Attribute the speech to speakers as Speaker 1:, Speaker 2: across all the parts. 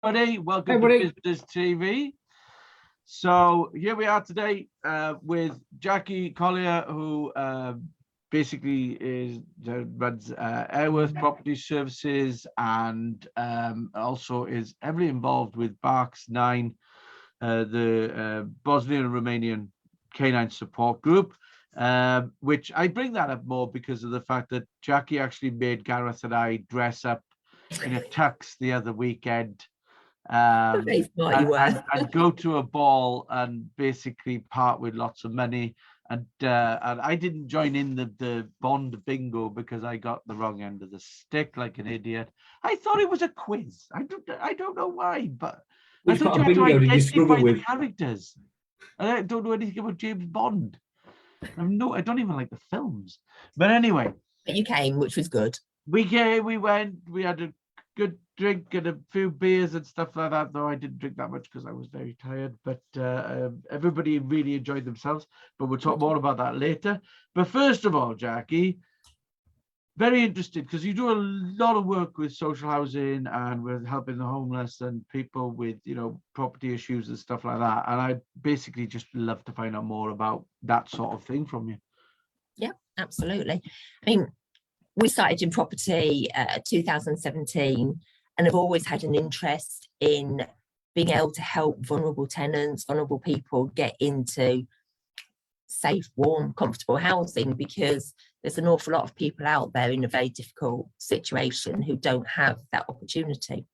Speaker 1: Everybody, welcome
Speaker 2: Everybody.
Speaker 1: to Business TV. So here we are today with Jackie Collier, who basically runs Aireworth Property Services and also is heavily involved with Barks 9, the Bosnian and Romanian canine support group, which I bring that up more because of the fact that Jackie actually made Gareth and I dress up in a tux the other weekend. And go to a ball and basically part with lots of money, and I didn't join in the Bond bingo because I got the wrong end of the stick like an idiot. I thought it was a quiz. I don't know why, but I thought you had to identify the characters. I don't know anything about James Bond. I don't even like the films. But anyway,
Speaker 2: but you came, which was good.
Speaker 1: We went, we had a good drink and a few beers and stuff like that, though I didn't drink that much because I was very tired. But everybody really enjoyed themselves, but we'll talk more about that later. But first of all, Jackie, very interested because you do a lot of work with social housing and with helping the homeless and people with, property issues and stuff like that. And I basically just love to find out more about that sort of thing from you.
Speaker 2: Yeah, absolutely. I mean, we started in property 2017, and have always had an interest in being able to help vulnerable tenants, vulnerable people get into safe, warm, comfortable housing, because there's an awful lot of people out there in a very difficult situation who don't have that opportunity.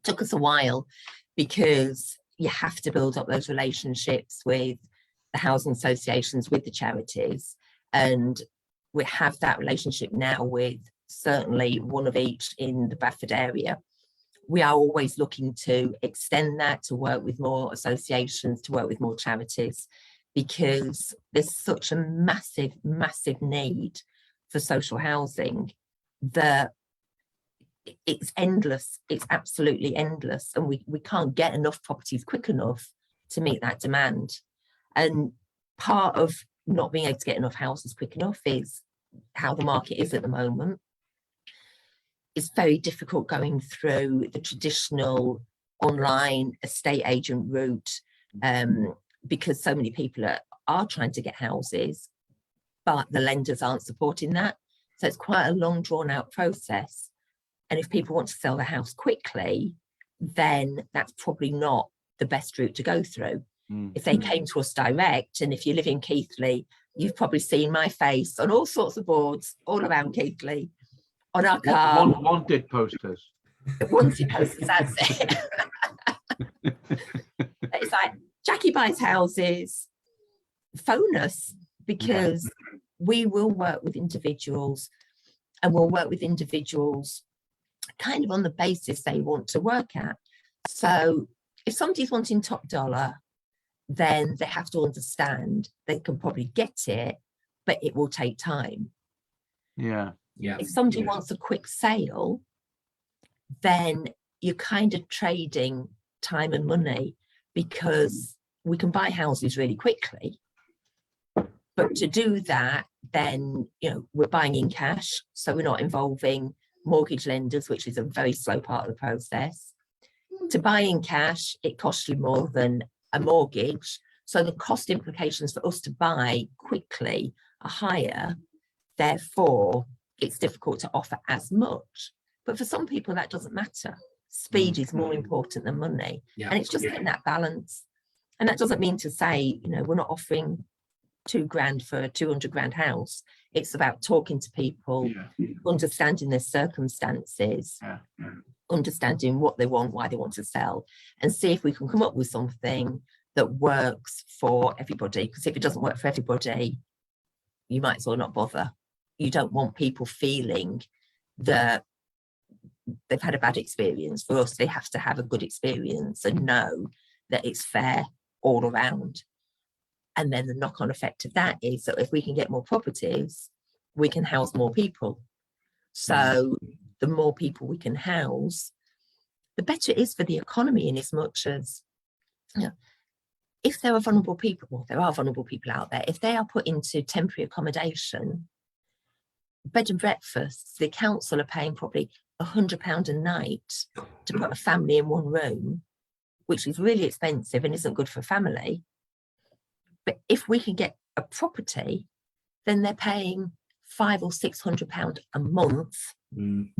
Speaker 2: Took us a while because you have to build up those relationships with the housing associations, with the charities, and we have that relationship now with certainly one of each in the Bradford area. We are always looking to extend that, to work with more associations, to work with more charities, because there's such a massive, massive need for social housing that it's endless. It's absolutely endless. And we can't get enough properties quick enough to meet that demand. And part of not being able to get enough houses quick enough is how the market is at the moment. It's very difficult going through the traditional online estate agent route, because so many people are trying to get houses, but the lenders aren't supporting that. So it's quite a long, drawn out process. And if people want to sell their house quickly, then that's probably not the best route to go through. If they came to us direct, and if you live in Keighley, you've probably seen my face on all sorts of boards all around Keighley, on our car.
Speaker 1: Wanted posters.
Speaker 2: Wanted posters, that's it. It's like, Jackie buys houses, phone us, because we will work with individuals, and we'll work with individuals kind of on the basis they want to work at. So if somebody's wanting top dollar, then they have to understand they can probably get it, but it will take time.
Speaker 1: Yeah.
Speaker 2: If somebody wants a quick sale, then you're kind of trading time and money, because we can buy houses really quickly. But to do that, then, we're buying in cash. So we're not involving mortgage lenders, which is a very slow part of the process. To buy in cash, it costs you more than a mortgage, so the cost implications for us to buy quickly are higher. Therefore, it's difficult to offer as much. But for some people, that doesn't matter. Speed is more important than money, and it's just getting that balance. And that doesn't mean to say, we're not offering £2,000 for a 200 grand house. It's about talking to people, understanding their circumstances, understanding what they want, why they want to sell, and see if we can come up with something that works for everybody. Because if it doesn't work for everybody, you might as well not bother. You don't want people feeling that they've had a bad experience. For us, they have to have a good experience and know that it's fair all around. And then the knock-on effect of that is that if we can get more properties, we can house more people. So the more people we can house, the better it is for the economy, in as much as, if there are vulnerable people, well, there are vulnerable people out there, if they are put into temporary accommodation, bed and breakfasts, the council are paying probably £100 a night to put a family in one room, which is really expensive and isn't good for a family. But if we can get a property, then they're paying £500 or £600 a month, and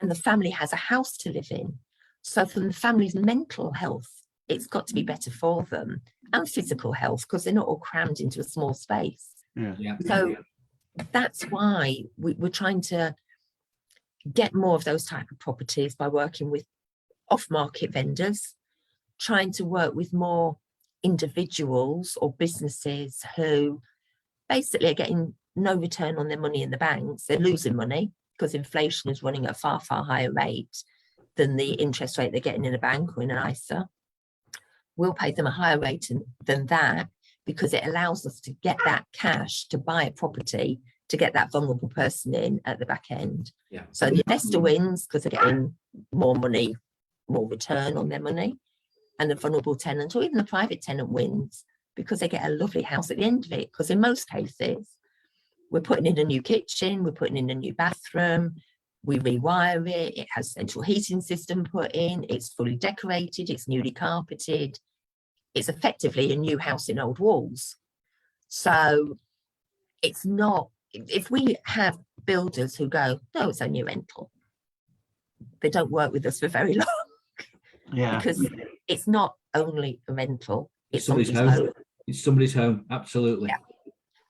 Speaker 2: the family has a house to live in. So from the family's mental health, it's got to be better for them, and physical health, because they're not all crammed into a small space. So that's why we're trying to get more of those type of properties by working with off-market vendors, trying to work with more individuals or businesses who basically are getting no return on their money in the banks. They're losing money because inflation is running at a far, far higher rate than the interest rate they're getting in a bank or in an ISA. We'll pay them a higher rate than that, because it allows us to get that cash to buy a property, to get that vulnerable person in at the back end. So the investor wins because they're getting more money, more return on their money. And the vulnerable tenant, or even the private tenant, wins because they get a lovely house at the end of it. Because in most cases, we're putting in a new kitchen, we're putting in a new bathroom, we rewire it, it has central heating system put in, it's fully decorated, it's newly carpeted. It's effectively a new house in old walls. So it's not, if we have builders who go, no, it's only a rental, they don't work with us for very long. Because it's not only a rental, it's somebody's home.
Speaker 3: It's somebody's home, absolutely.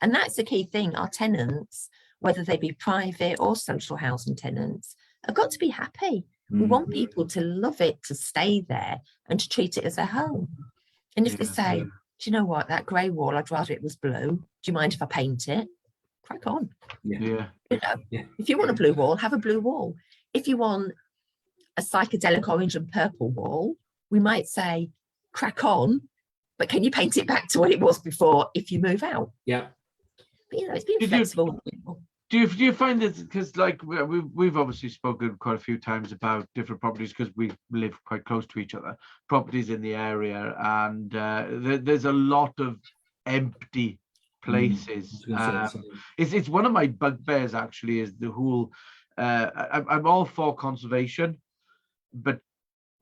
Speaker 2: And that's the key thing. Our tenants, whether they be private or social housing tenants, have got to be happy. We want people to love it, to stay there and to treat it as a home. And if they say, do you know what, that grey wall, I'd rather it was blue, do you mind if I paint it? Crack on. You know, if you want a blue wall, have a blue wall. If you want a psychedelic orange and purple wall, we might say, crack on, but can you paint it back to what it was before if you move out? But, you know, it's being flexible.
Speaker 1: Do you find that, because like we've obviously spoken quite a few times about different properties because we live quite close to each other, properties in the area, and there's a lot of empty places. It's one of my bugbears actually, is the whole, I'm all for conservation, but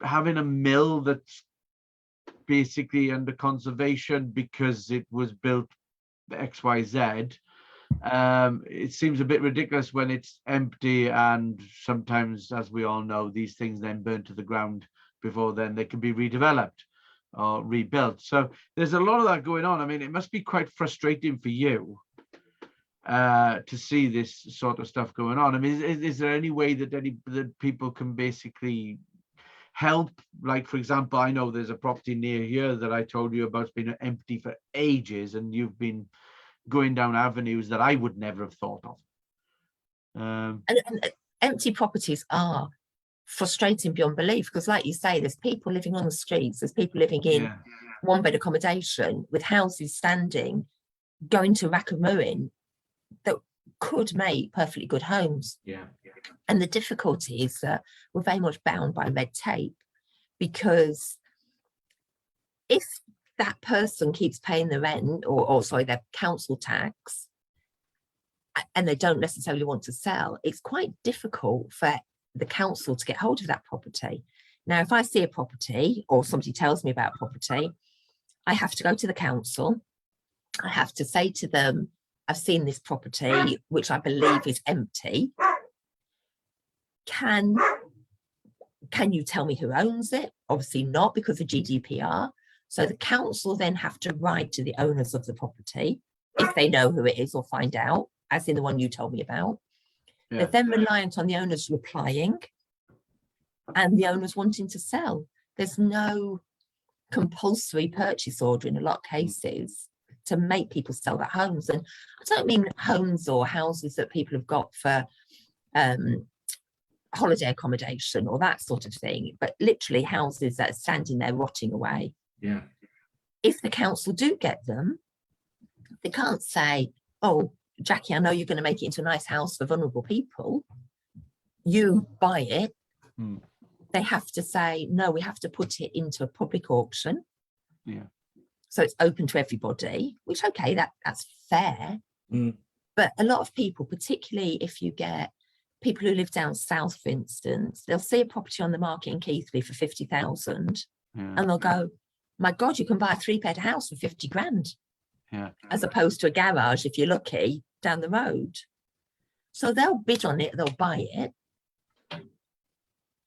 Speaker 1: having a mill that's basically under conservation because it was built XYZ, it seems a bit ridiculous when it's empty, and sometimes, as we all know, these things then burn to the ground before then they can be redeveloped or rebuilt. So there's a lot of that going on. I mean, it must be quite frustrating for you to see this sort of stuff going on. I mean, is there any way that people can basically help? Like, for example, I know there's a property near here that I told you about, it's been empty for ages, and you've been going down avenues that I would never have thought of. And
Speaker 2: empty properties are frustrating beyond belief, because like you say, there's people living on the streets, there's people living in one bed accommodation with houses standing, going to rack and ruin, that could make perfectly good homes. And the difficulty is that we're very much bound by red tape, because if that person keeps paying the rent or sorry, their council tax, and they don't necessarily want to sell, it's quite difficult for the council to get hold of that property. Now, if I see a property or somebody tells me about property, I have to go to the council. I have to say to them, I've seen this property, which I believe is empty. Can you tell me who owns it? Obviously not, because of GDPR. So the council then have to write to the owners of the property, if they know who it is or find out, as in the one you told me about. They're then reliant on the owners replying and the owners wanting to sell. There's no compulsory purchase order in a lot of cases to make people sell their homes. And I don't mean homes or houses that people have got for holiday accommodation or that sort of thing, but literally houses that are standing there rotting away. If the council do get them, they can't say, oh, Jackie, I know you're going to make it into a nice house for vulnerable people. You buy it. They have to say, no, we have to put it into a public auction. So it's open to everybody, which, okay, that's fair. But a lot of people, particularly if you get people who live down south, for instance, they'll see a property on the market in Keighley for 50,000 and they'll go, my God, you can buy a 3-bed house for 50 grand.
Speaker 1: Yeah.
Speaker 2: As opposed to a garage, if you're lucky, down the road. So they'll bid on it, they'll buy it.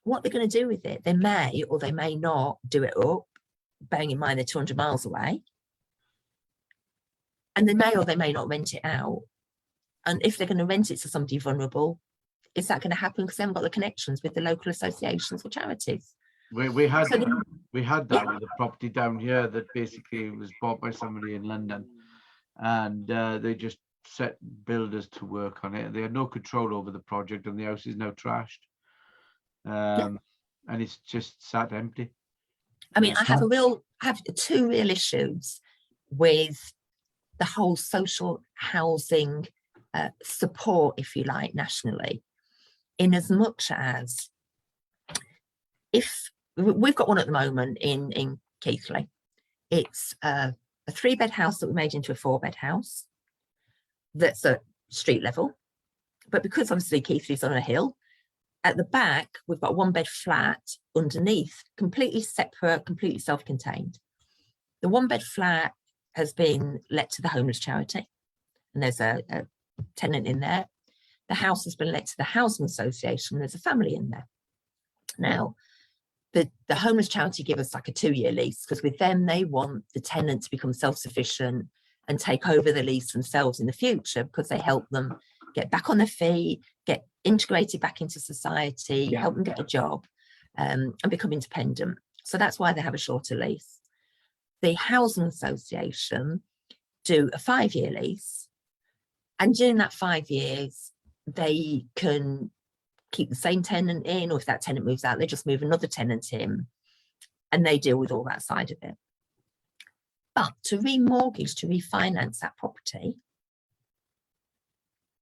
Speaker 2: What they're going to do with it, they may or they may not do it up, bearing in mind they're 200 miles away. And they may or they may not rent it out. And if they're going to rent it to somebody vulnerable, is that going to happen because they haven't got the connections with the local associations or charities?
Speaker 1: We had
Speaker 2: So
Speaker 1: that with a property down here that basically was bought by somebody in London, and they just set builders to work on it. They had no control over the project, and the house is now trashed, and it's just sat empty.
Speaker 2: I mean, I have two real issues with the whole social housing support, if you like, nationally, in as much as if we've got one at the moment in Keighley, it's a 3-bed house that we made into a 4-bed house that's at street level, but because obviously Keighley's on a hill, at the back we've got a 1-bed flat underneath, completely separate, completely self-contained. The 1-bed flat has been let to the homeless charity, and there's a tenant in there. The house has been let to the housing association. There's a family in there. Now, the homeless charity give us like a 2-year lease, because with them, they want the tenant to become self-sufficient and take over the lease themselves in the future, because they help them get back on their feet, get integrated back into society, help them get a job, and become independent. So that's why they have a shorter lease. The housing association do a 5-year lease, and during that 5 years, they can keep the same tenant in, or if that tenant moves out, they just move another tenant in, and they deal with all that side of it. But to remortgage, to refinance that property,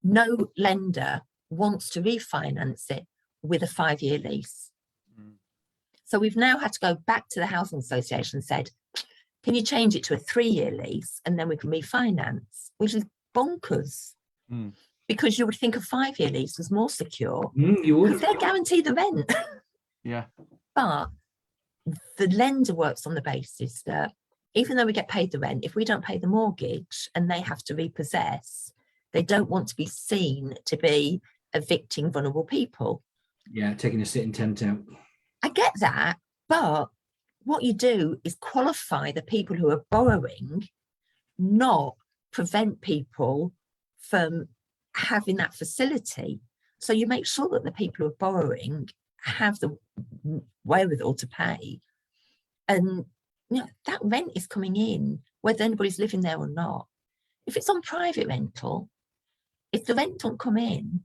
Speaker 2: no lender wants to refinance it with a 5-year lease. So we've now had to go back to the housing association and said, can you change it to a 3-year lease and then we can refinance, which is bonkers. Because you would think a 5-year lease was more secure,
Speaker 3: You would.
Speaker 2: because they guarantee the rent.
Speaker 1: Yeah.
Speaker 2: But the lender works on the basis that even though we get paid the rent, if we don't pay the mortgage and they have to repossess, they don't want to be seen to be evicting vulnerable people.
Speaker 3: Yeah, taking a sitting tenant out.
Speaker 2: I get that, but what you do is qualify the people who are borrowing, not prevent people from having that facility. So you make sure that the people who are borrowing have the wherewithal to pay. And you know, that rent is coming in whether anybody's living there or not. If it's on private rental, if the rent don't come in,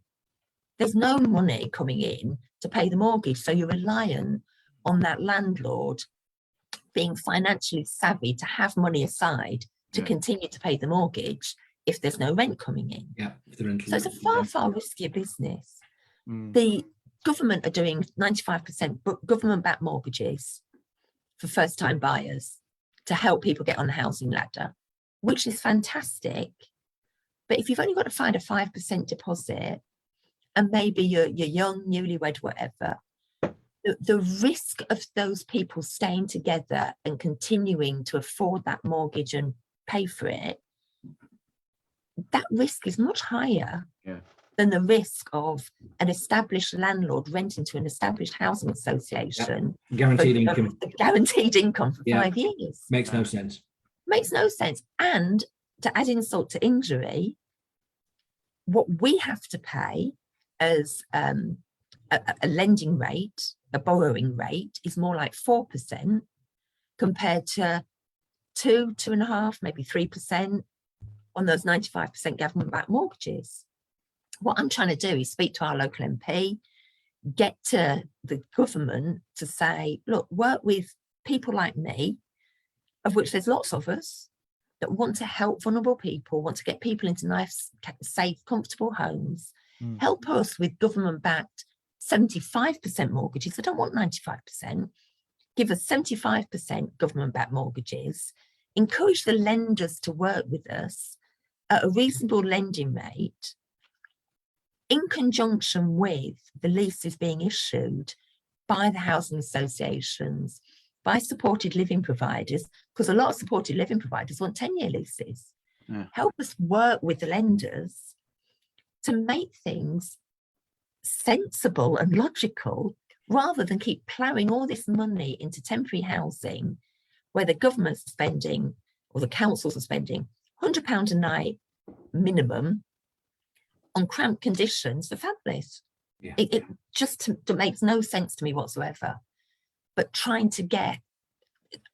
Speaker 2: there's no money coming in to pay the mortgage. So you're reliant on that landlord being financially savvy to have money aside to continue to pay the mortgage if there's no rent coming in.
Speaker 3: Yeah. If the rental
Speaker 2: so it's a far, far riskier business. The government are doing 95% government-backed mortgages for first-time buyers to help people get on the housing ladder, which is fantastic. But if you've only got to find a 5% deposit, and maybe you're young, newlywed, whatever, the risk of those people staying together and continuing to afford that mortgage and pay for it, that risk is much higher than the risk of an established landlord renting to an established housing association.
Speaker 3: Guaranteed income.
Speaker 2: Guaranteed income for 5 years.
Speaker 3: Makes no sense.
Speaker 2: Makes no sense. And to add insult to injury, what we have to pay as a lending rate, a borrowing rate, is more like 4% compared to 2.5%, maybe 3% on those 95% government-backed mortgages. What I'm trying to do is speak to our local MP, get to the government to say, look, work with people like me, of which there's lots of us, that want to help vulnerable people, want to get people into nice, safe, comfortable homes. Help us with government-backed 75% mortgages. I don't want 95%. Give us 75% government-backed mortgages. Encourage the lenders to work with us at a reasonable lending rate. in conjunction with the leases being issued by the housing associations, by supported living providers, because a lot of supported living providers want 10-year leases.
Speaker 1: Yeah.
Speaker 2: Help us work with the lenders to make things sensible and logical, rather than keep ploughing all this money into temporary housing where the government's spending, or the councils are spending, £100 a night minimum on cramped conditions for families.
Speaker 3: Yeah.
Speaker 2: It just makes no sense to me whatsoever. But trying to get,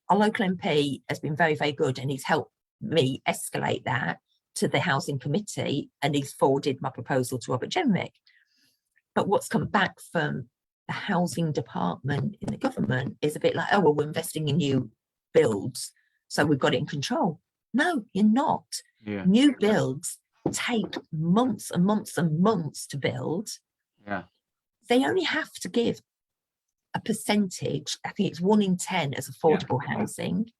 Speaker 2: our local MP has been very, very good, and he's helped me escalate that to the housing committee, and he's forwarded my proposal to Robert Jenrick. But what's come back from the housing department in the government is a bit like, oh, well, we're investing in new builds, so we've got it in control. No, you're not.
Speaker 1: Yeah.
Speaker 2: New builds take months and months and months to build.
Speaker 1: Yeah.
Speaker 2: They only have to give a percentage, I think it's 1 in 10 as affordable housing.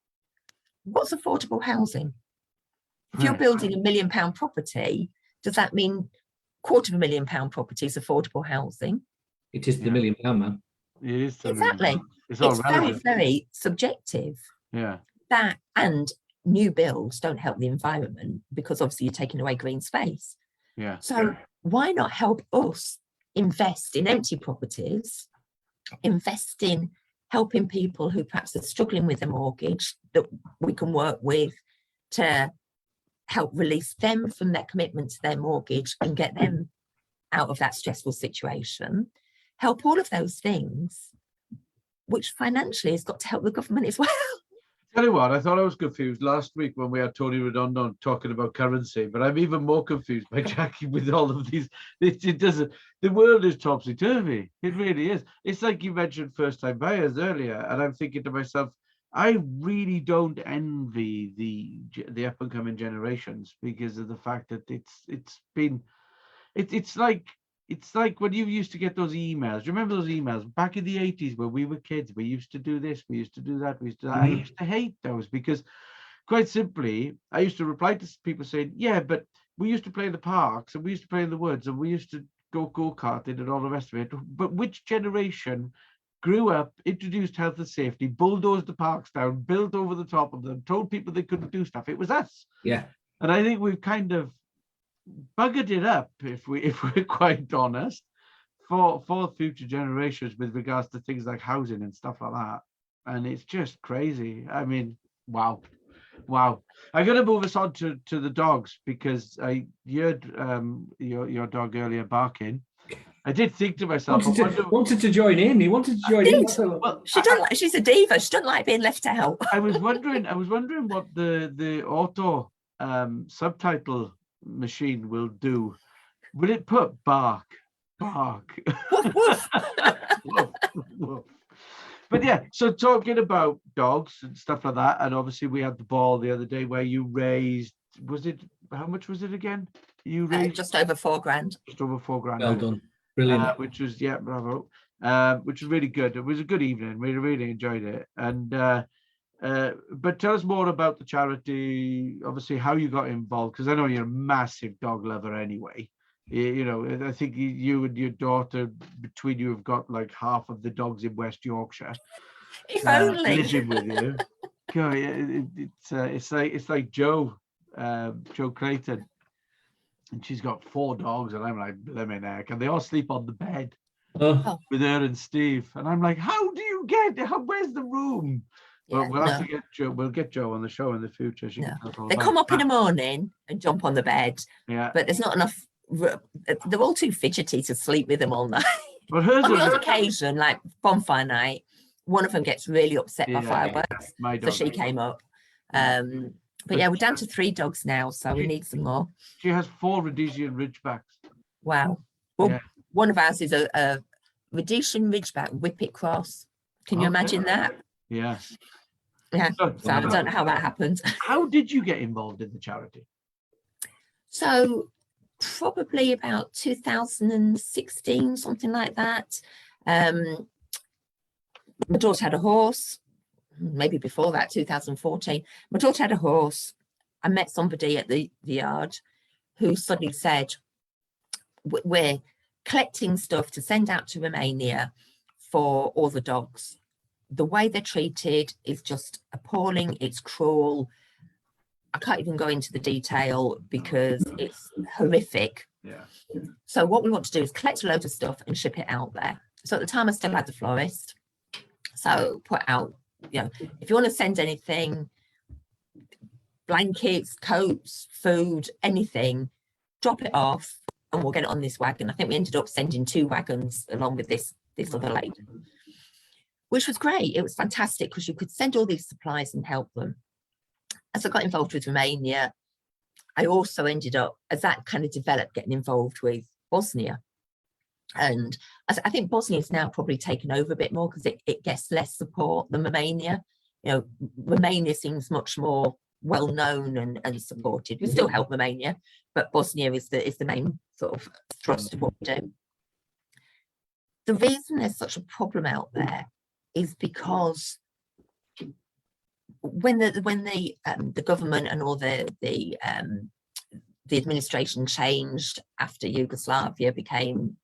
Speaker 2: What's affordable housing? If you're building £1 million property, does that mean £250,000 property is affordable housing?
Speaker 3: It is the
Speaker 1: Yeah.
Speaker 3: £1 million man.
Speaker 1: It is the
Speaker 2: Exactly.
Speaker 1: It's all
Speaker 2: It's very,
Speaker 1: relative.
Speaker 2: very subjective.
Speaker 1: Yeah.
Speaker 2: That, and new builds don't help the environment, because obviously you're taking away green space.
Speaker 1: Yeah.
Speaker 2: So why not help us invest in empty properties, invest in helping people who perhaps are struggling with a mortgage, that we can work with to help release them from their commitment to their mortgage and get them out of that stressful situation. Help all of those things, which financially has got to help the government as well.
Speaker 1: Tell you what, I thought I was confused last week when we had Tony Redondo talking about currency, but I'm even more confused by Jackie with all of these. It doesn't. The world is topsy turvy. It really is. It's like you mentioned first-time buyers earlier, and I'm thinking to myself, I really don't envy the up-and-coming generations, because of the fact that it's like when you used to get those emails. Do you remember those emails back in the 80s when we were kids? We used to do this, we used to do that, we used to do that. I used to hate those, because quite simply, I used to reply to people saying, yeah, but we used to play in the parks, and we used to play in the woods, and we used to go-karting and all the rest of it. But which generation grew up, introduced health and safety, bulldozed the parks down, built over the top of them, told people they couldn't do stuff? It was us.
Speaker 3: Yeah.
Speaker 1: And I think we've kind of buggered it up, if we're quite honest, for future generations with regards to things like housing and stuff like that. And it's just crazy. I mean, wow. I'm going to move us on to the dogs,
Speaker 3: because
Speaker 1: I heard your dog earlier barking. I did think to myself,
Speaker 3: wanted to join in. He wanted to join in.
Speaker 1: well,
Speaker 2: She's a diva. She doesn't like being left out.
Speaker 1: I was wondering what the auto subtitle machine will do. Will it put bark?
Speaker 2: Woof, woof.
Speaker 1: Woof, woof. But yeah, so talking about dogs and stuff like that, and obviously we had the ball the other day where you raised, how much was it again? You raised
Speaker 2: Just over £4,000.
Speaker 1: just over £4,000.
Speaker 3: Well done. Brilliant.
Speaker 1: Which was, yeah, bravo. Which was really good. It was a good evening. We really enjoyed it. And but tell us more about the charity, obviously how you got involved, because I know you're a massive dog lover anyway. You know, I think you and your daughter, between you, have got like half of the dogs in West Yorkshire.
Speaker 2: If only.
Speaker 1: Living with you. God, it's like Joe Clayton, and she's got 4 dogs, and I'm like, blimey neck, and they all sleep on the bed with her and Steve, and I'm like, how do you where's the room?
Speaker 2: Yeah,
Speaker 1: Well, we'll have to get Joe. We'll get Joe on the show in the future. She can tell us all
Speaker 2: they
Speaker 1: about
Speaker 2: come up in
Speaker 1: that.
Speaker 2: the morning and jump on the bed,
Speaker 1: Yeah.
Speaker 2: but there's not enough. They're all too fidgety to sleep with them all night.
Speaker 1: Well, hers
Speaker 2: On the odd
Speaker 1: are,
Speaker 2: occasion, like bonfire night, one of them gets really upset by
Speaker 1: Yeah,
Speaker 2: fireworks,
Speaker 1: my
Speaker 2: so
Speaker 1: dog.
Speaker 2: she came up. But yeah, we're down to 3 dogs now, so we need some more.
Speaker 1: She has 4 Rhodesian Ridgebacks.
Speaker 2: Wow. Well,
Speaker 1: Yeah.
Speaker 2: one of ours is a Rhodesian Ridgeback Whippet Cross. Can you
Speaker 1: Okay.
Speaker 2: imagine that?
Speaker 1: Yeah.
Speaker 2: Yeah.
Speaker 1: So,
Speaker 2: So I don't know how that happened.
Speaker 1: how did you get involved in the charity?
Speaker 2: So probably about 2016, something like that. My daughter had a horse, maybe before that, 2014. My daughter had a horse. I met somebody at the yard who suddenly said, we're collecting stuff to send out to Romania for all the dogs. The way they're treated is just appalling. It's cruel. I can't even go into the detail because it's horrific.
Speaker 1: Yeah.
Speaker 2: So what we want to do is collect a load of stuff and ship it out there. So at the time I still had the florist. So put out, you know, if you want to send anything, blankets, coats, food, anything, drop it off and we'll get it on this wagon. I think we ended up sending 2 wagons along with this other lady, which was great. It was fantastic because you could send all these supplies and help them. As I got involved with Romania, I also ended up, as that kind of developed, getting involved with Bosnia. And I think Bosnia is now probably taken over a bit more because it gets less support than Romania. You know, Romania seems much more well known and supported. We still help Romania, but Bosnia is the main sort of thrust of what we do. The reason there's such a problem out there is because when the government and all the administration changed after Yugoslavia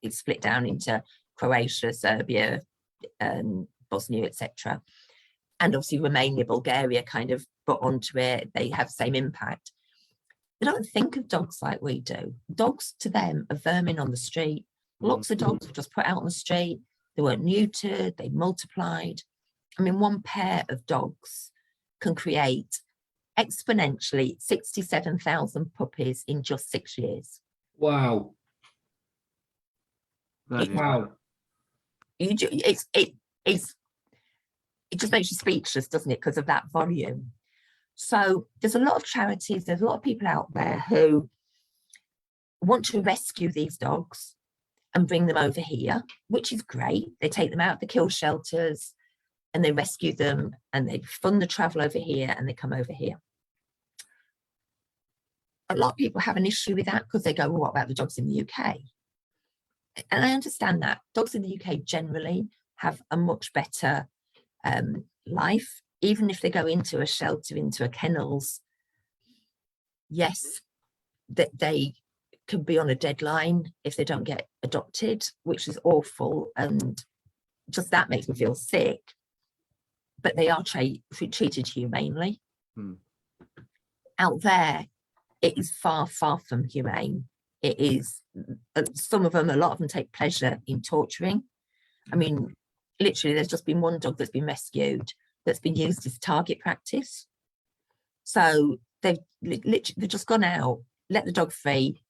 Speaker 2: it split down into Croatia, Serbia, Bosnia, etc. And obviously Romania, Bulgaria kind of got onto it. They have the same impact. They don't think of dogs like we do. Dogs to them are vermin on the street. Lots of dogs were just put out on the street. They weren't neutered, they multiplied. I mean, one pair of dogs can create exponentially 67,000 puppies in just 6 years.
Speaker 3: Wow.
Speaker 1: Wow.
Speaker 2: It just makes you speechless, doesn't it, because of that volume. So there's a lot of charities, there's a lot of people out there who want to rescue these dogs and bring them over here, which is great. They take them out of the kill shelters and they rescue them and they fund the travel over here and they come over here. A lot of people have an issue with that because they go, well, what about the dogs in the UK? And I understand that. Dogs in the UK generally have a much better life, even if they go into a shelter, into a kennels. Yes, that they can be on a deadline if they don't get adopted, which is awful, and just that makes me feel sick. But they are treated humanely. Out there, it is far, far from humane. It is, some of them, a lot of them take pleasure in torturing. I mean, literally, there's just been one dog that's been rescued that's been used as target practice. So they've just gone out, let the dog free,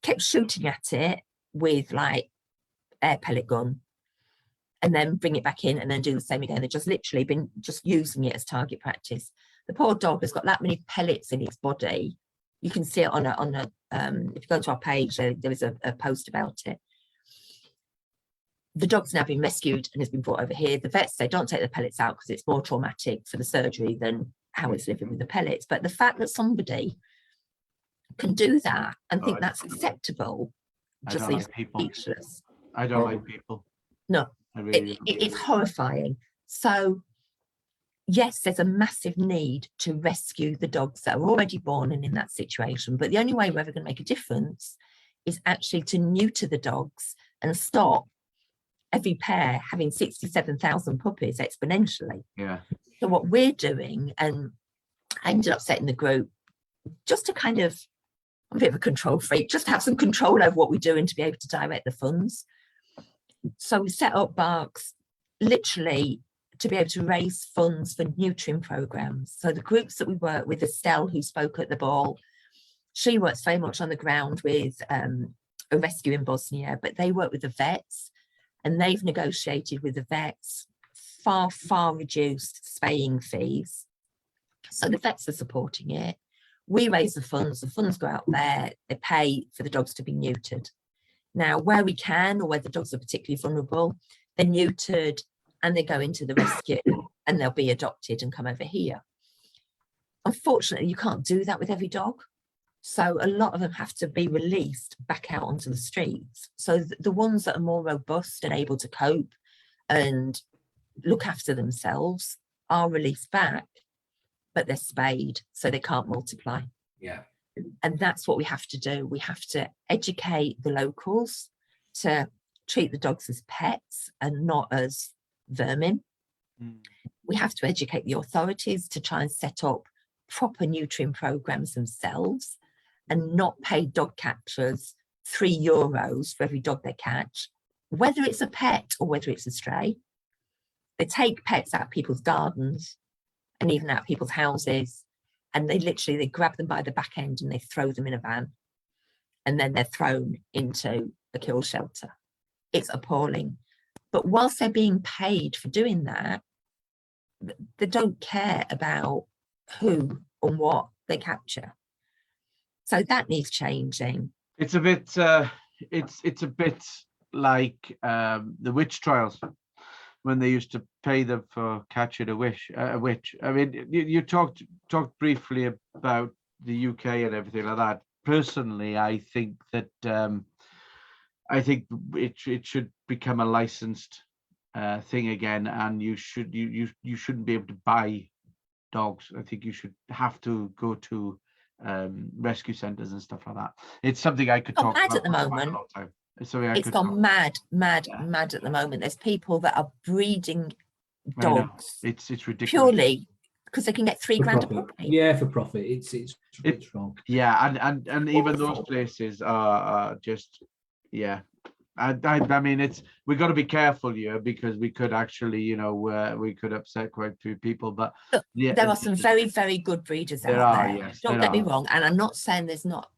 Speaker 2: kept shooting at it with like air pellet gun, and then bring it back in and then do the same again. They've just literally been just using it as target practice. The poor dog has got that many pellets in its body. You can see it on a if you go to our page, there is a post about it. The dog's now been rescued and has been brought over here. The vets say don't take the pellets out because it's more traumatic for the surgery than how it's living with the pellets. But the fact that somebody can do that and think that's acceptable just leaves speechless.
Speaker 1: I don't like people.
Speaker 2: No,
Speaker 1: Really
Speaker 2: it's horrifying. So yes, there's a massive need to rescue the dogs that are already born and in that situation. But the only way we're ever going to make a difference is actually to neuter the dogs and stop every pair having 67,000 puppies exponentially.
Speaker 1: Yeah.
Speaker 2: So what we're doing, and I ended up setting the group just to kind of, I'm a bit of a control freak, just to have some control over what we do and to be able to direct the funds. So we set up Barks literally to be able to raise funds for neutering programs. So the groups that we work with, Estelle, who spoke at the ball, she works very much on the ground with a rescue in Bosnia, but they work with the vets, and they've negotiated with the vets far, far reduced spaying fees. So the vets are supporting it. We raise the funds go out there, they pay for the dogs to be neutered. Now, where we can, or where the dogs are particularly vulnerable, they're neutered and they go into the rescue and they'll be adopted and come over here. Unfortunately, you can't do that with every dog. So a lot of them have to be released back out onto the streets. So the ones that are more robust and able to cope and look after themselves are released back, but they're spayed, so they can't multiply.
Speaker 3: Yeah.
Speaker 2: And that's what we have to do. We have to educate the locals to treat the dogs as pets and not as vermin. We have to educate the authorities to try and set up proper neutering programs themselves and not pay dog catchers €3 for every dog they catch, whether it's a pet or whether it's a stray. They take pets out of people's gardens and even out of people's houses, and they grab them by the back end and they throw them in a van, and then they're thrown into a kill shelter. It's appalling. But whilst they're being paid for doing that, they don't care about who and what they capture. So that needs changing.
Speaker 1: It's a bit it's a bit like the witch trials, when they used to pay them for catching a witch. I mean, you talked briefly about the UK and everything like that. Personally, I think that it should become a licensed thing again, and you shouldn't be able to buy dogs. I think you should have to go to rescue centres and stuff like that. It's something I could talk about
Speaker 2: at the moment.
Speaker 1: for a long time. It's something
Speaker 2: It's gone mad at the moment. There's people that are breeding dogs.
Speaker 1: It's ridiculous.
Speaker 2: Purely because they can get $3 grand a
Speaker 3: profit.
Speaker 2: puppy.
Speaker 3: Yeah, for profit. It's wrong.
Speaker 1: Yeah, and even those places are just, yeah. I mean, we've got to be careful here, because we could actually, we could upset quite a few people. But
Speaker 2: look,
Speaker 1: yeah,
Speaker 2: there are some very, very good breeders out there.
Speaker 1: Yes,
Speaker 2: don't get me wrong, and I'm not saying there's not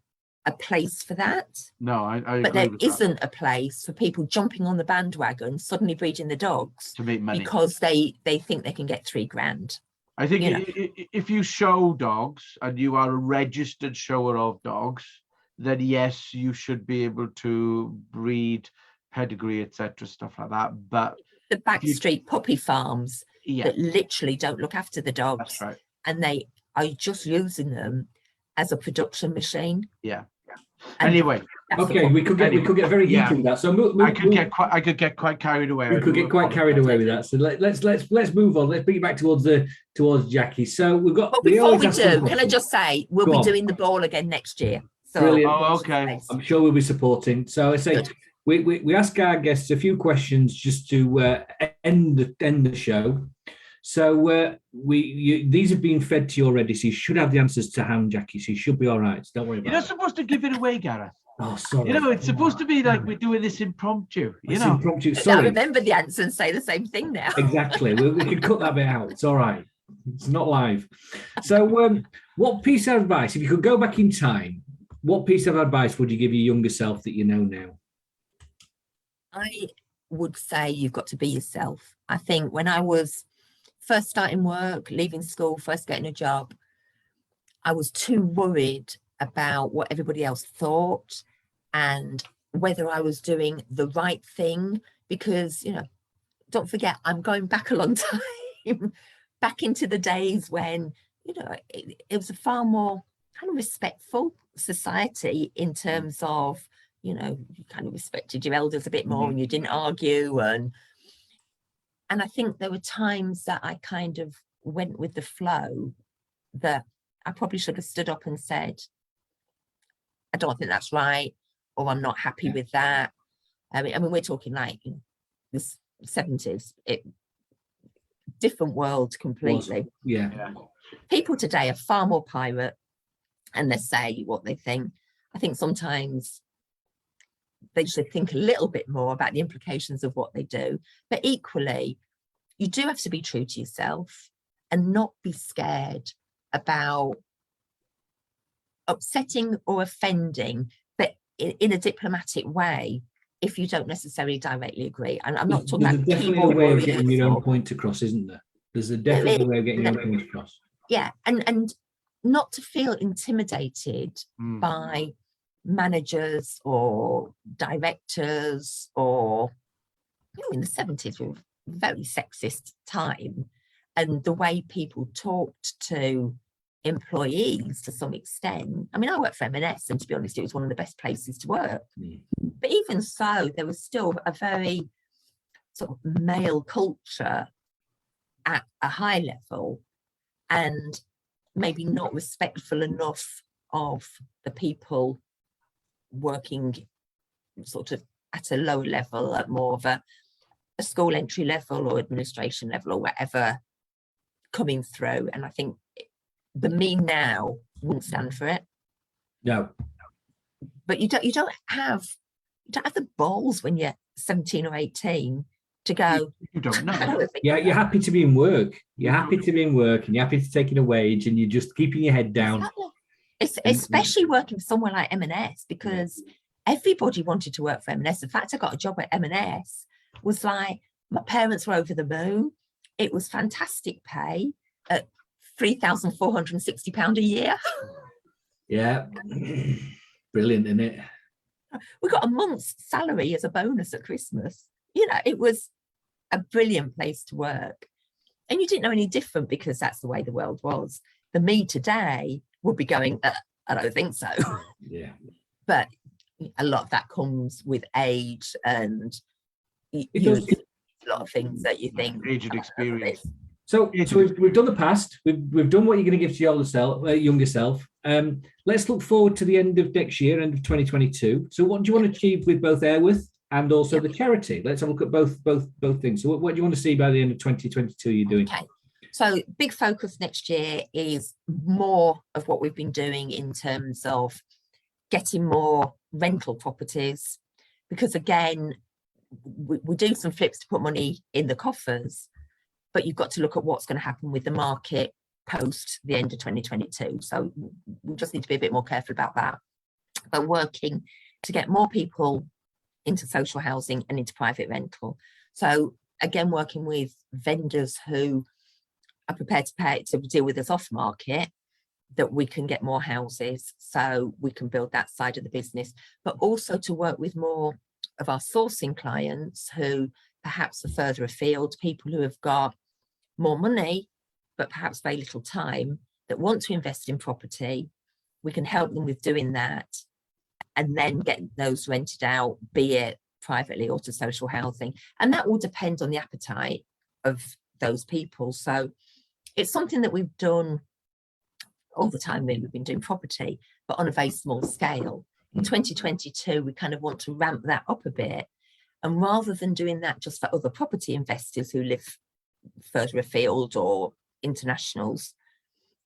Speaker 2: a place for that.
Speaker 1: No, I agree.
Speaker 2: But there
Speaker 1: with
Speaker 2: isn't a place for people jumping on the bandwagon, suddenly breeding the dogs
Speaker 1: to make money
Speaker 2: because they think they can get $3 grand.
Speaker 1: I think if you show dogs and you are a registered shower of dogs, then yes, you should be able to breed, pedigree, etc., stuff like that. But
Speaker 2: the backstreet puppy farms that literally don't look after the dogs,
Speaker 1: that's right,
Speaker 2: and they are just using them as a production machine.
Speaker 1: Yeah.
Speaker 2: And
Speaker 1: anyway,
Speaker 3: okay, we could get very deep into that. So
Speaker 1: I could get quite carried away.
Speaker 3: We could get quite carried away with that. So let's move on. Let's bring it back towards Jackie. So we've got.
Speaker 2: But before we do, can I just say we'll be doing the ball again next year. So
Speaker 3: brilliant.
Speaker 1: Oh, okay.
Speaker 3: I'm sure we'll be supporting. So I say we ask our guests a few questions just to end the show. So these have been fed to you already, so you should have the answers to hand, Jackie. So you should be all right. So don't worry about it.
Speaker 1: You're not supposed to give it away, Gareth.
Speaker 3: Oh, sorry.
Speaker 1: It's supposed to be like we're doing this impromptu.
Speaker 3: Impromptu.
Speaker 2: I
Speaker 3: Sorry.
Speaker 2: remember the answer and say the same thing now.
Speaker 3: Exactly. We can cut that bit out. It's all right. It's not live. So what piece of advice, if you could go back in time, what piece of advice would you give your younger self that you know now?
Speaker 2: I would say you've got to be yourself. I think when I was first starting work, leaving school, first getting a job, I was too worried about what everybody else thought and whether I was doing the right thing, because, don't forget, I'm going back a long time, back into the days when, it was a far more kind of respectful society in terms of, you kind of respected your elders a bit more and you didn't argue. And I think there were times that I kind of went with the flow that I probably should have stood up and said, I don't think that's right, or I'm not happy with that. I mean, we're talking like the 70s, different world completely.
Speaker 3: Yeah.
Speaker 2: People today are far more pirate and they say what they think. I think sometimes they should think a little bit more about the implications of what they do. But equally, you do have to be true to yourself and not be scared about upsetting or offending, but in a diplomatic way, if you don't necessarily directly agree. And I'm not talking about
Speaker 3: definitely a way of getting your own point across, isn't there? There's a definitely way of getting your own point across.
Speaker 2: Yeah, and not to feel intimidated by managers or directors, or in the 70s were a very sexist time, and the way people talked to employees to some extent. I mean, I worked for M&S, and to be honest, it was one of the best places to work. But even so, there was still a very sort of male culture at a high level, and maybe not respectful enough of the people working sort of at a lower level, at more of a school entry level or administration level or whatever coming through. And I think the me now wouldn't stand for it.
Speaker 3: No.
Speaker 2: But you don't have the balls when you're 17 or 18 to go.
Speaker 1: You don't know.
Speaker 3: Yeah, you're happy to be in work. You're happy to be in work, and you're happy to taking a wage, and you're just keeping your head down.
Speaker 2: Exactly. It's especially working for somewhere like M&S, because everybody wanted to work for M&S. The fact I got a job at M&S was like, my parents were over the moon. It was fantastic pay at £3,460 a year.
Speaker 3: Yeah, brilliant, isn't it?
Speaker 2: We got a month's salary as a bonus at Christmas. You know, it was a brilliant place to work. And you didn't know any different, because that's the way the world was. The me today would be going, I don't think so.
Speaker 3: Yeah.
Speaker 2: But a lot of that comes with age, and a lot of things that you think.
Speaker 1: Age and experience.
Speaker 3: So we've done the past. We've done what you're going to give to your younger self. Let's look forward to the end of next year, end of 2022. So what do you want to achieve with both Aireworth and also the charity? Let's have a look at both things. So what do you want to see by the end of 2022 you're doing?
Speaker 2: Okay. So big focus next year is more of what we've been doing in terms of getting more rental properties, because again, we do some flips to put money in the coffers, but you've got to look at what's going to happen with the market post the end of 2022. So we just need to be a bit more careful about that. But working to get more people into social housing and into private rental. So again, working with vendors who are prepared to deal with us off market, that we can get more houses so we can build that side of the business, but also to work with more of our sourcing clients who perhaps are further afield, people who have got more money but perhaps very little time, that want to invest in property. We can help them with doing that, and then get those rented out, be it privately or to social housing. And that will depend on the appetite of those people. So it's something that we've done all the time. We've been doing property, but on a very small scale. In 2022, we kind of want to ramp that up a bit. And rather than doing that just for other property investors who live further afield or internationals,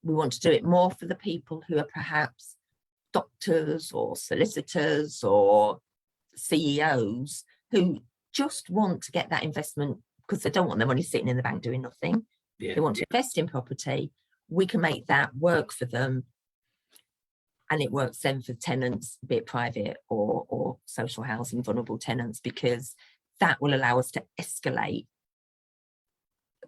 Speaker 2: we want to do it more for the people who are perhaps doctors or solicitors or CEOs who just want to get that investment because they don't want their money sitting in the bank doing nothing. They want to invest in property. We can make that work for them, and it works then for tenants, be it private or social housing, vulnerable tenants, because that will allow us to escalate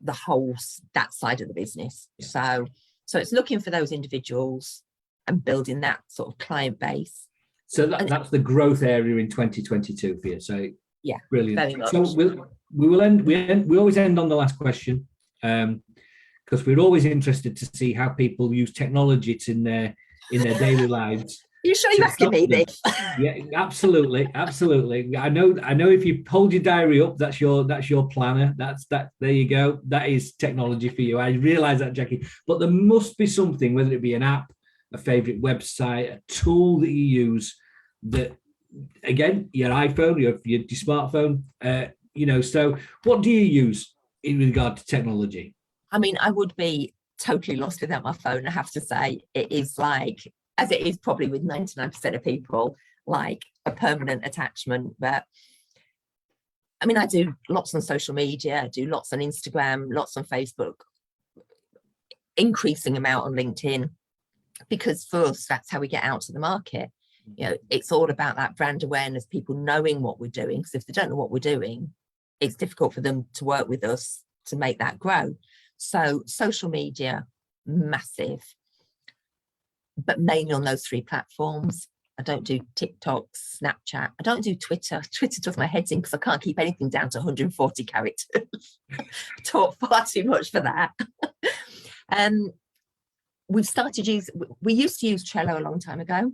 Speaker 2: that side of the business. So it's looking for those individuals and building that sort of client base.
Speaker 3: So that's the growth area in 2022 for you. So
Speaker 2: yeah,
Speaker 3: brilliant.
Speaker 2: very much.
Speaker 3: So we always end on the last question, because we're always interested to see how people use technology in their daily lives.
Speaker 2: You sure you're asking me this?
Speaker 3: Yeah, absolutely. I know if you hold your diary up, that's your planner. That there you go. That is technology for you. I realise that, Jackie. But there must be something, whether it be an app, a favourite website, a tool that you use, that, again, your iPhone, your smartphone, so what do you use in regard to technology?
Speaker 2: I mean, I would be totally lost without my phone. I have to say, it is like, as it is probably with 99% of people, like a permanent attachment. But I mean, I do lots on social media, I do lots on Instagram, lots on Facebook, increasing amount on LinkedIn, because for us, that's how we get out to the market. It's all about that brand awareness, people knowing what we're doing, because if they don't know what we're doing, it's difficult for them to work with us to make that grow. So social media, massive, but mainly on those three platforms. I don't do TikTok, Snapchat. I don't do Twitter. Twitter does my head in because I can't keep anything down to 140 characters. I talk far too much for that. We used to use Trello a long time ago.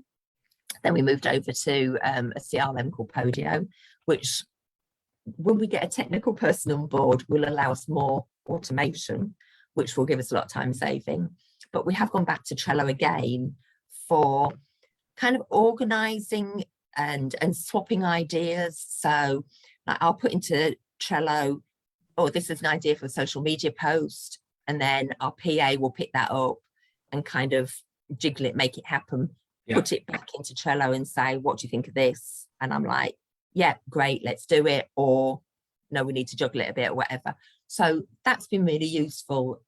Speaker 2: Then we moved over to a CRM called Podio, which, when we get a technical person on board, will allow us more automation, which will give us a lot of time saving. But we have gone back to Trello again for kind of organising and swapping ideas. So like, I'll put into Trello, oh, this is an idea for a social media post, and then our PA will pick that up and kind of jiggle it, make it happen, put it back into Trello and say, what do you think of this? And I'm like, yeah, great, let's do it. Or no, we need to juggle it a bit or whatever. So that's been really useful.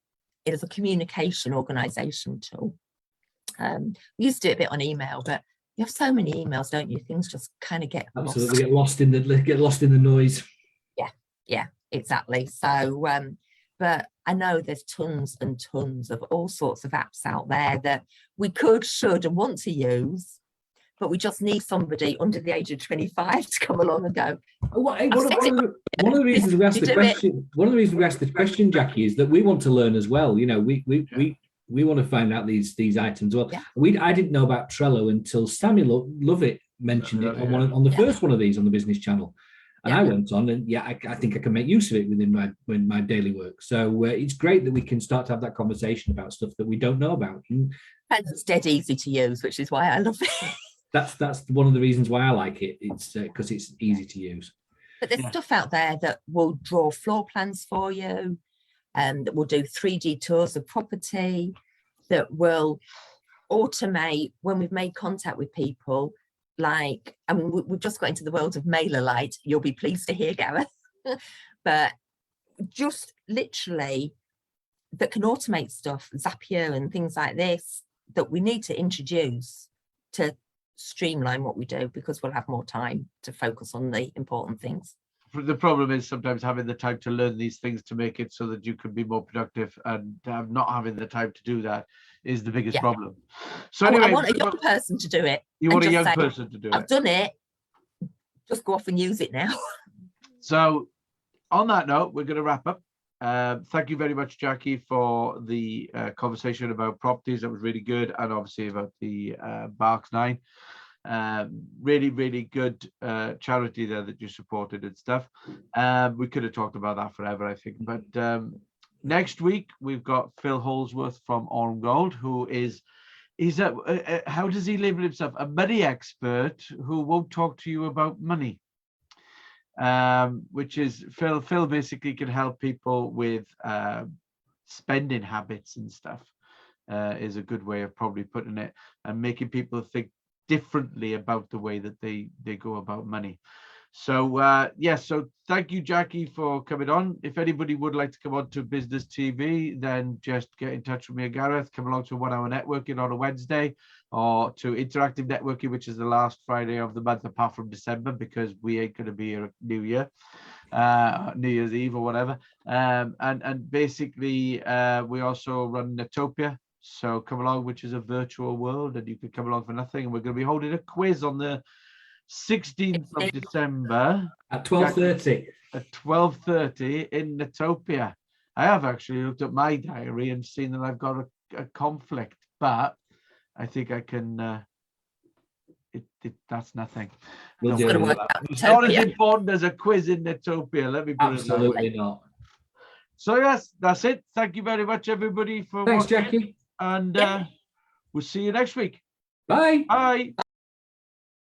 Speaker 2: It is a communication organisation tool. We used to do it a bit on email, but you have so many emails, don't you? Things just kind of get
Speaker 3: absolutely lost. Get lost in the noise.
Speaker 2: Yeah, exactly. So, but I know there's tons and tons of all sorts of apps out there that we could, should, and want to use, but we just need somebody under the age of 25 to come along and go.
Speaker 3: One of the reasons we asked the question. One of the reasons we asked the question, Jackie, is that we want to learn as well. You know, we want to find out these items. Well, I didn't know about Trello until Samuel Lovett mentioned it on the first one of these on the Business Channel. And I went on, and I think I can make use of it within my daily work. So it's great that we can start to have that conversation about stuff that we don't know about.
Speaker 2: And it's dead easy to use, which is why I love it.
Speaker 3: That's one of the reasons why I like it. It's because it's easy to use.
Speaker 2: But there's stuff out there that will draw floor plans for you, and that will do 3D tours of property, that will automate when we've made contact with people. Like, I mean, we've just got into the world of MailerLite. You'll be pleased to hear, Gareth. But just literally that can automate stuff, Zapier and things like this, that we need to introduce to streamline what we do, because we'll have more time to focus on the important things.
Speaker 1: The problem is sometimes having the time to learn these things to make it so that you can be more productive, and not having the time to do that is the biggest problem. So anyway,
Speaker 2: I want a young person to do it.
Speaker 1: You want a young person to do it.
Speaker 2: I've done it. Just go off and use it now.
Speaker 1: So on that note, we're going to wrap up. Thank you very much, Jackie, for the conversation about properties. That was really good. And obviously about the Barks 9. Really, really good charity there that you supported and stuff. We could have talked about that forever, I think. But next week, we've got Phil Holsworth from On Gold, who he's a, how does he label himself? A money expert who won't talk to you about money. Which is Phil basically can help people with spending habits and stuff, is a good way of probably putting it, and making people think differently about the way that they go about money. So so thank you, Jackie, for coming on. If anybody would like to come on to Business TV, then just get in touch with me and Gareth. Come along to 1 hour networking on a Wednesday, or to interactive networking, which is the last Friday of the month apart from December, because we ain't going to be here at New Year, New Year's Eve or whatever. And basically we also run Natopia. So come along, which is a virtual world, and you can come along for nothing. And we're going to be holding a quiz on the 16th of December
Speaker 3: at 12:30.
Speaker 1: At 12:30 in Natopia. I have actually looked at my diary and seen that I've got a conflict, but I think I can. That's nothing. It's not as important as a quiz in Natopia. Let me put
Speaker 3: absolutely
Speaker 1: it
Speaker 3: not.
Speaker 1: So yes, that's it. Thank you very much, everybody, for
Speaker 3: thanks,
Speaker 1: watching.
Speaker 3: Jackie.
Speaker 1: And we'll see you next week.
Speaker 3: Bye.
Speaker 1: Bye.